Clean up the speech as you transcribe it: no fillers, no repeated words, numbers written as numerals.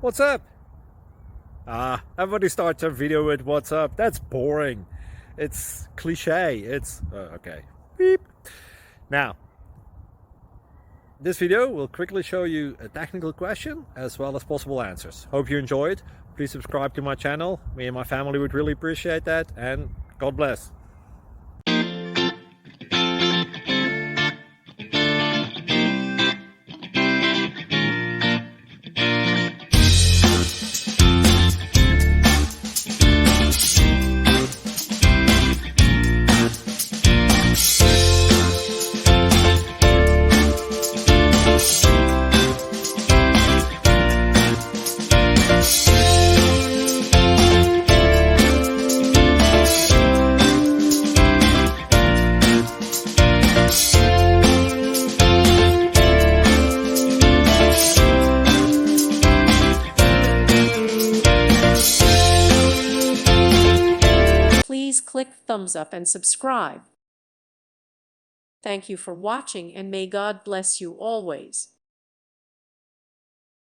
What's up? Everybody starts their video with what's up. That's boring. It's cliche. It's okay. Beep. Now, this video will quickly show you a technical question as well as possible answers. Hope you enjoyed. Please subscribe to my channel. Me and my family would really appreciate that, and God bless. Please click thumbs up and subscribe. Thank you for watching, and may God bless you always.